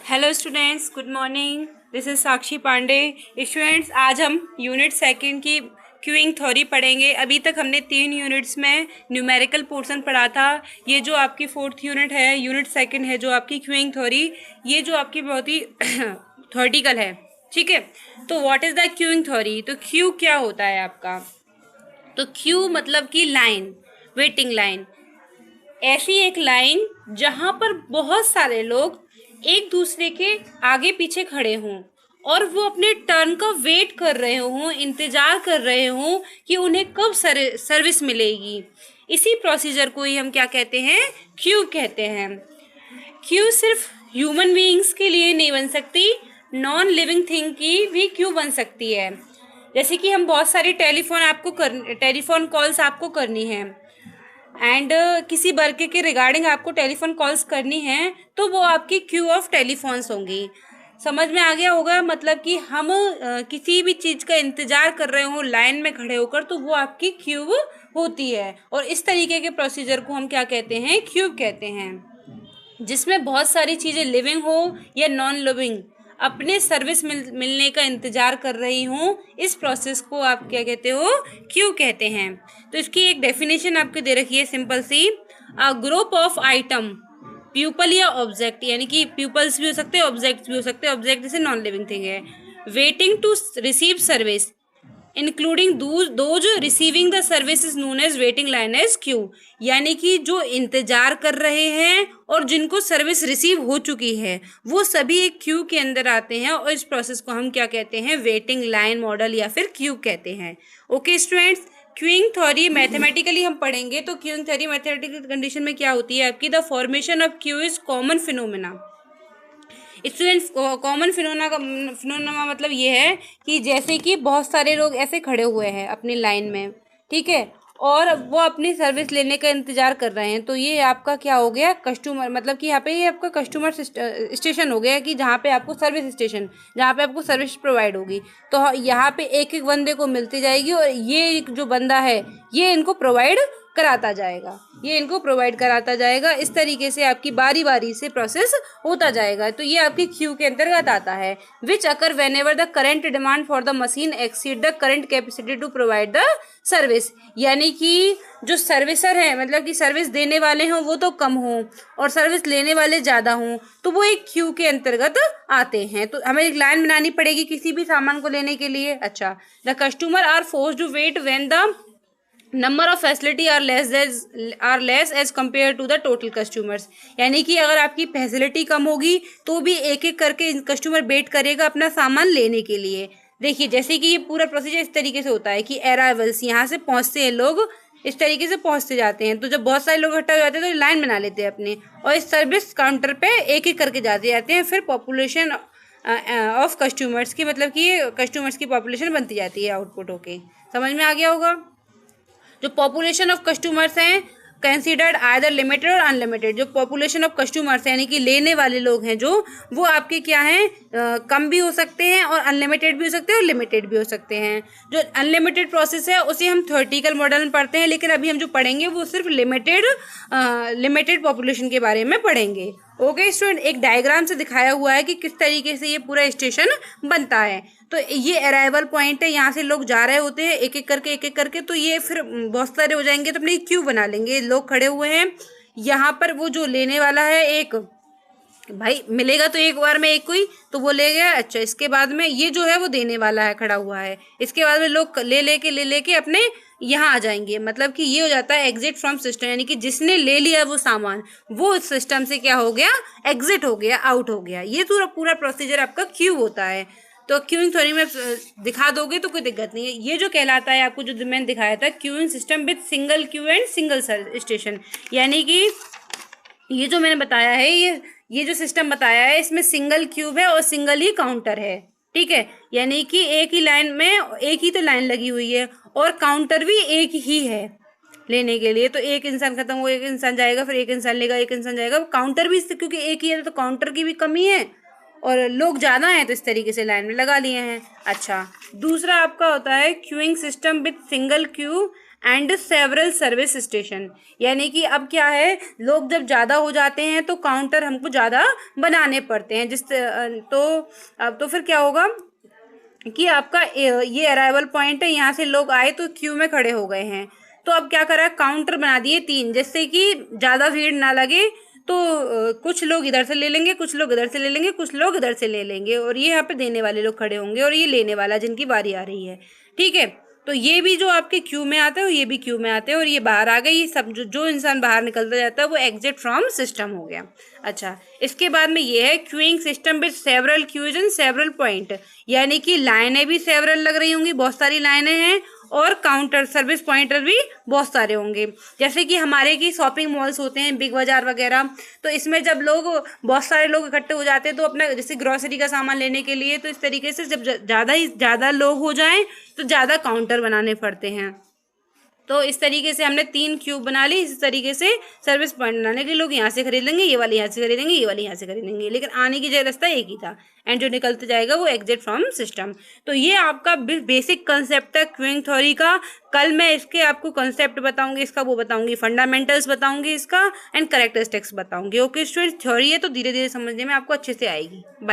Hello students, good morning. This is Sakshi Pandey. Students, आज हम unit second की क्यूइंग थ्योरी पढ़ेंगे। अभी तक हमने 3 यूनिट्स में न्यूमेरिकल पोर्शन पढ़ा था। ये जो आपकी 4th यूनिट है, यूनिट सेकंड है, जो आपकी क्यूइंग थ्योरी, ये जो आपकी बहुत ही थ्योरेटिकल है। ठीक है, तो what is the queuing theory? तो क्यू क्या होता है आपका? तो क्यू मतलब कि लाइन, वेटिंग लाइन। ऐसी एक लाइन जहां पर बहुत सारे लोग एक दूसरे के आगे पीछे खड़े हों और वो अपने टर्न का वेट कर रहे हों, इंतजार कर रहे हों कि उन्हें कब सर्विस मिलेगी। इसी प्रोसीजर को ही हम क्या कहते हैं? क्यू कहते हैं। क्यू सिर्फ ह्यूमन बीइंग्स के लिए नहीं बन सकती, नॉन लिविंग थिंग की भी क्यू बन सकती है। जैसे कि हम बहुत सारी टेलीफोन कॉल्स आपको करनी है एंड किसी वर्क के रिगार्डिंग आपको टेलीफोन कॉल्स करनी है, तो वो आपकी क्यू ऑफ टेलीफोन्स होंगी। समझ में आ गया होगा? मतलब कि हम किसी भी चीज़ का इंतजार कर रहे हो लाइन में खड़े होकर, तो वो आपकी क्यू होती है। और इस तरीके के प्रोसीजर को हम क्या कहते हैं? क्यूब कहते हैं। जिसमें बहुत सारी चीज़ें लिविंग हो या नॉन लिविंग अपने सर्विस मिलने का इंतजार कर रही हूँ, इस प्रोसेस को आप क्या कहते हो? क्यू कहते हैं। तो इसकी एक डेफिनेशन आपको दे रखी है सिंपल सी। A group of item, people या ऑब्जेक्ट, यानी कि प्यूपल्स भी हो सकते हैं, ऑब्जेक्ट्स भी हो सकते हैं। ऑब्जेक्ट जैसे नॉन लिविंग थिंग है। Waiting to receive service including those receiving the service is known as waiting line as queue. यानी कि जो इंतजार कर रहे हैं और जिनको सर्विस रिसीव हो चुकी है, वो सभी एक क्यू के अंदर आते हैं और इस प्रोसेस को हम क्या कहते हैं? वेटिंग लाइन मॉडल या फिर क्यू कहते हैं। Okay students, queuing theory mathematically हम पढ़ेंगे। तो क्यूइंग थ्योरी मैथमेटिकल कंडीशन में क्या होती है आपकी? The formation of Q is common phenomena. Students, common phenomena मतलब ये है कि जैसे कि बहुत सारे लोग ऐसे खड़े हुए हैं अपनी लाइन में, ठीक है, और वो अपनी सर्विस लेने का इंतजार कर रहे हैं। तो ये आपका क्या हो गया? कस्टमर, मतलब कि यहाँ पे ये आपका कस्टमर स्टेशन हो गया, कि जहाँ पे आपको सर्विस स्टेशन, जहाँ पे आपको सर्विस प्रोवाइड होगी। तो यहाँ पे एक एक बंदे को मिलती जाएगी और ये जो बंदा है ये इनको प्रोवाइड कराता जाएगा, ये इनको प्रोवाइड कराता जाएगा। इस तरीके से आपकी बारी बारी से प्रोसेस होता जाएगा। तो ये आपकी क्यू के अंतर्गत आता है। Which occur whenever the current demand for the machine exceed the current capacity to provide the service. यानी कि जो सर्विसर है, मतलब कि सर्विस देने वाले हों वो तो कम हों और सर्विस लेने वाले ज़्यादा हों, तो वो एक क्यू के अंतर्गत आते हैं। तो हमें एक लाइन बनानी पड़ेगी किसी भी सामान को लेने के लिए। अच्छा, the customer are forced to wait when the number of facility are less as compare to the total customers. यानी कि अगर आपकी फैसिलिटी कम होगी तो भी एक एक करके कस्टमर वेट करेगा अपना सामान लेने के लिए। देखिए, जैसे कि ये पूरा प्रोसीजर इस तरीके से होता है कि अराइवल्स, यहाँ से पहुँचते हैं लोग, इस तरीके से पहुँचते जाते हैं। तो जब बहुत सारे लोग इकट्ठा हो जाते हैं तो लाइन बना लेते हैं अपने, और इस सर्विस काउंटर पे एक एक करके जाते हैं। फिर पॉपुलेशन ऑफ कस्टमर्स की, मतलब कि कस्टमर्स की पॉपुलेशन बनती जाती है आउटपुट होके। समझ में आ गया होगा? जो पॉपुलेशन ऑफ कस्टमर्स हैं कंसीडर्ड आइदर लिमिटेड और अनलिमिटेड। जो पॉपुलेशन ऑफ कस्टमर्स यानी कि लेने वाले लोग हैं जो, वो आपके क्या हैं? कम भी हो सकते हैं और अनलिमिटेड भी हो सकते हैं और लिमिटेड भी हो सकते हैं। जो अनलिमिटेड प्रोसेस है उसे हम थ्योरेटिकल मॉडल में पढ़ते हैं, लेकिन अभी हम जो पढ़ेंगे वो सिर्फ लिमिटेड पॉपुलेशन के बारे में पढ़ेंगे। ओके स्टूडेंट, एक डायग्राम से दिखाया हुआ है कि किस तरीके से ये पूरा स्टेशन बनता है। तो ये अराइवल पॉइंट है, यहाँ से लोग जा रहे होते हैं एक एक करके। तो ये फिर बहुत सारे हो जाएंगे तो अपनी क्यू बना लेंगे। लोग खड़े हुए हैं यहाँ पर, वो जो लेने वाला है एक भाई मिलेगा तो एक बार में एक कोई, तो वो ले गया। अच्छा, इसके बाद में ये जो है वो देने वाला है, खड़ा हुआ है। इसके बाद में लोग ले लेके अपने यहाँ आ जाएंगे। मतलब कि ये हो जाता है एग्जिट फ्रॉम सिस्टम, यानी कि जिसने ले लिया वो सामान, वो सिस्टम से क्या हो गया? एग्जिट हो गया, आउट हो गया। ये पूरा प्रोसीजर आपका क्यू होता है। तो क्यूइंग थ्योरी में दिखा दोगे तो कोई दिक्कत नहीं है। ये जो कहलाता है आपको, जो मैंने दिखाया था, queuing system with single Q and single station. यानी कि ये जो मैंने बताया है, ये जो सिस्टम बताया है, इसमें सिंगल क्यूब है और सिंगल ही काउंटर है। ठीक है, यानी कि एक ही लाइन में एक ही तो लाइन लगी हुई है और काउंटर भी एक ही है लेने के लिए। तो एक इंसान खत्म हो, एक इंसान जाएगा, फिर एक इंसान लेगा, एक इंसान जाएगा। काउंटर भी क्योंकि एक ही है तो काउंटर की भी कमी है और लोग ज़्यादा हैं, तो इस तरीके से लाइन में लगा लिए हैं। अच्छा, दूसरा आपका होता है queuing system with single Q and several service station. यानी कि अब क्या है, लोग जब ज़्यादा हो जाते हैं तो काउंटर हमको ज़्यादा बनाने पड़ते हैं, तो अब तो फिर क्या होगा कि आपका ये अराइवल पॉइंट है, यहाँ से लोग आए तो क्यू में खड़े हो गए हैं, तो अब क्या करा, काउंटर बना दिए 3, जिससे कि ज़्यादा भीड़ ना लगे। तो कुछ लोग इधर से ले लेंगे, कुछ लोग इधर से ले लेंगे, कुछ लोग इधर से ले लेंगे, और ये यहाँ पे देने वाले लोग खड़े होंगे और ये लेने वाला जिनकी बारी आ रही है। ठीक है, तो ये भी जो आपके क्यू में आते हैं ये भी क्यू में आते हैं, और ये बाहर आ गए। ये सब जो इंसान बाहर निकलता जाता है वो एग्जिट फ्रॉम सिस्टम हो गया। अच्छा, इसके बाद में ये है queuing system with several queues and several point. यानी कि लाइनें भी सेवरल लग रही होंगी, बहुत सारी लाइनें हैं, और काउंटर सर्विस पॉइंटर भी बहुत सारे होंगे। जैसे कि हमारे की शॉपिंग मॉल्स होते हैं, बिग बाजार वगैरह, तो इसमें जब लोग बहुत सारे लोग इकट्ठे हो जाते हैं तो अपना जैसे ग्रोसरी का सामान लेने के लिए, तो इस तरीके से जब ज़्यादा लोग हो जाएं तो ज़्यादा काउंटर बनाने पड़ते हैं। तो इस तरीके से हमने 3 क्यूब बना ली। इस तरीके से सर्विस पॉइंट बनाने के लोग यहाँ से खरीद लेंगे, ये वाले यहाँ से खरीदेंगे, ये वाले यहाँ से खरीदेंगे, लेकिन आने की जो रास्ता एक ही था, एंड जो निकलते जाएगा वो एग्जिट फ्रॉम सिस्टम। तो ये आपका बेसिक कंसेप्ट है क्यूइंग थ्योरी का। कल मैं इसके आपको कंसेप्ट बताऊंगी, इसका वो बताऊंगी, फंडामेंटल्स बताऊंगी इसका, एंड कैरेक्टरिस्टिक्स बताऊंगी। ओके स्टूडेंट्स, थ्योरी है तो धीरे धीरे समझने में आपको अच्छे से आएगी। बाय।